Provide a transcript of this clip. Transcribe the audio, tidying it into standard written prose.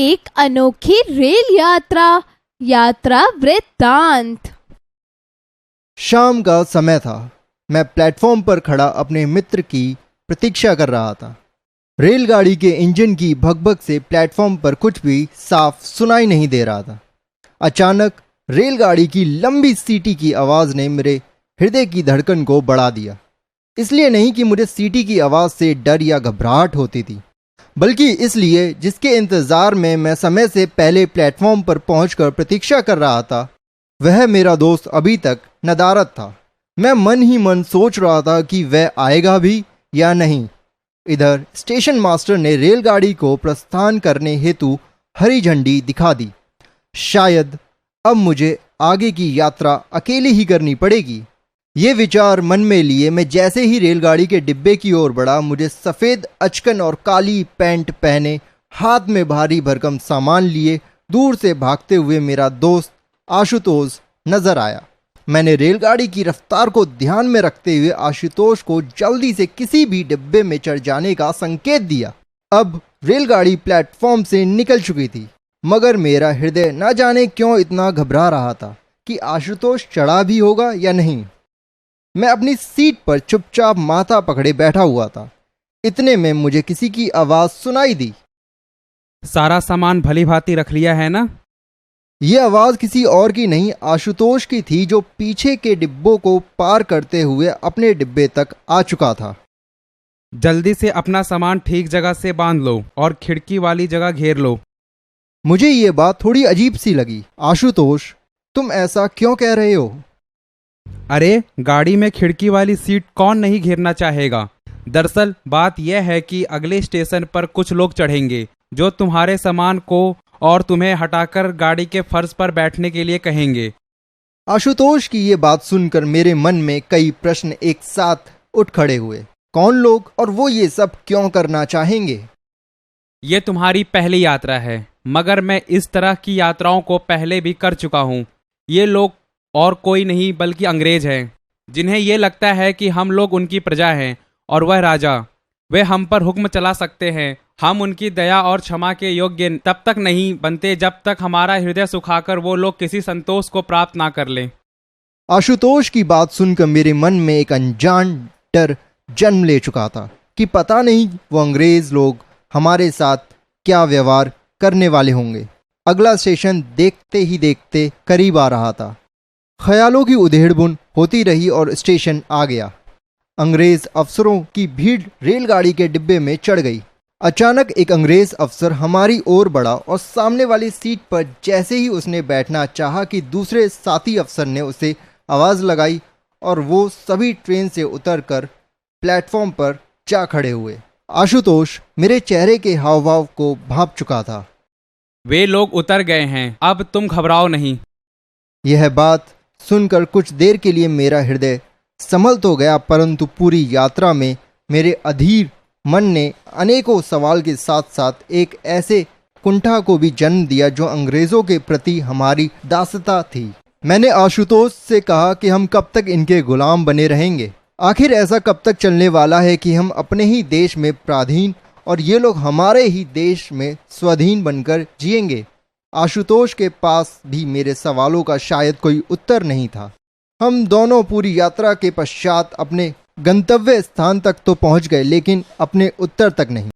एक अनोखी रेल यात्रा वृत्तांत। शाम का समय था। मैं प्लेटफॉर्म पर खड़ा अपने मित्र की प्रतीक्षा कर रहा था। रेलगाड़ी के इंजन की भगभग से प्लेटफॉर्म पर कुछ भी साफ सुनाई नहीं दे रहा था। अचानक रेलगाड़ी की लंबी सीटी की आवाज़ ने मेरे हृदय की धड़कन को बढ़ा दिया। इसलिए नहीं कि मुझे सीटी की आवाज़ से डर या घबराहट होती थी, बल्कि इसलिए जिसके इंतज़ार में मैं समय से पहले प्लेटफॉर्म पर पहुंचकर प्रतीक्षा कर रहा था, वह मेरा दोस्त अभी तक नदारद था। मैं मन ही मन सोच रहा था कि वह आएगा भी या नहीं। इधर स्टेशन मास्टर ने रेलगाड़ी को प्रस्थान करने हेतु हरी झंडी दिखा दी। शायद अब मुझे आगे की यात्रा अकेले ही करनी पड़ेगी। ये विचार मन में लिए मैं जैसे ही रेलगाड़ी के डिब्बे की ओर बढ़ा, मुझे सफ़ेद अचकन और काली पैंट पहने, हाथ में भारी भरकम सामान लिए दूर से भागते हुए मेरा दोस्त आशुतोष नजर आया। मैंने रेलगाड़ी की रफ्तार को ध्यान में रखते हुए आशुतोष को जल्दी से किसी भी डिब्बे में चढ़ जाने का संकेत दिया। अब रेलगाड़ी प्लेटफॉर्म से निकल चुकी थी, मगर मेरा हृदय न जाने क्यों इतना घबरा रहा था कि आशुतोष चढ़ा भी होगा या नहीं। मैं अपनी सीट पर चुपचाप माथा पकड़े बैठा हुआ था। इतने में मुझे किसी की आवाज़ सुनाई दी। सारा सामान भली भांति रख लिया है ना? यह आवाज़ किसी और की नहीं, आशुतोष की थी, जो पीछे के डिब्बों को पार करते हुए अपने डिब्बे तक आ चुका था। जल्दी से अपना सामान ठीक जगह से बांध लो और खिड़की वाली जगह घेर लो। मुझे ये बात थोड़ी अजीब सी लगी। आशुतोष, तुम ऐसा क्यों कह रहे हो? अरे, गाड़ी में खिड़की वाली सीट कौन नहीं घेरना चाहेगा। दरअसल बात यह है कि अगले स्टेशन पर कुछ लोग चढ़ेंगे जो तुम्हारे सामान को और तुम्हें हटाकर गाड़ी के फर्श पर बैठने के लिए कहेंगे। आशुतोष की ये बात सुनकर मेरे मन में कई प्रश्न एक साथ उठ खड़े हुए। कौन लोग और वो ये सब क्यों करना चाहेंगे? ये तुम्हारी पहली यात्रा है, मगर मैं इस तरह की यात्राओं को पहले भी कर चुका हूँ। ये लोग और कोई नहीं बल्कि अंग्रेज हैं, जिन्हें ये लगता है कि हम लोग उनकी प्रजा हैं और वह राजा। वे हम पर हुक्म चला सकते हैं। हम उनकी दया और क्षमा के योग्य तब तक नहीं बनते जब तक हमारा हृदय सुखाकर वो लोग किसी संतोष को प्राप्त ना कर लें। आशुतोष की बात सुनकर मेरे मन में एक अनजान डर जन्म ले चुका था कि पता नहीं वो अंग्रेज लोग हमारे साथ क्या व्यवहार करने वाले होंगे। अगला स्टेशन देखते ही देखते करीब आ रहा था। ख्यालों की उधेड़बुन होती रही और स्टेशन आ गया। अंग्रेज अफसरों की भीड़ रेलगाड़ी के डिब्बे में चढ़ गई। अचानक एक अंग्रेज अफसर हमारी ओर बढ़ा और सामने वाली सीट पर जैसे ही उसने बैठना चाहा कि दूसरे साथी अफसर ने उसे आवाज़ लगाई और वो सभी ट्रेन से उतरकर प्लेटफॉर्म पर जा खड़े हुए। आशुतोष मेरे चेहरे के हाव भाव को भांप चुका था। वे लोग उतर गए हैं, अब तुम घबराओ नहीं। यह बात सुनकर कुछ देर के लिए मेरा हृदय संभल तो गया, परंतु पूरी यात्रा में मेरे अधीर मन ने अनेकों सवाल के साथ साथ एक ऐसे कुंठा को भी जन्म दिया जो अंग्रेजों के प्रति हमारी दासता थी। मैंने आशुतोष से कहा कि हम कब तक इनके गुलाम बने रहेंगे? आखिर ऐसा कब तक चलने वाला है कि हम अपने ही देश में पराधीन और ये लोग हमारे ही देश में स्वाधीन बनकर जिएंगे? आशुतोष के पास भी मेरे सवालों का शायद कोई उत्तर नहीं था। हम दोनों पूरी यात्रा के पश्चात अपने गंतव्य स्थान तक तो पहुंच गए, लेकिन अपने उत्तर तक नहीं।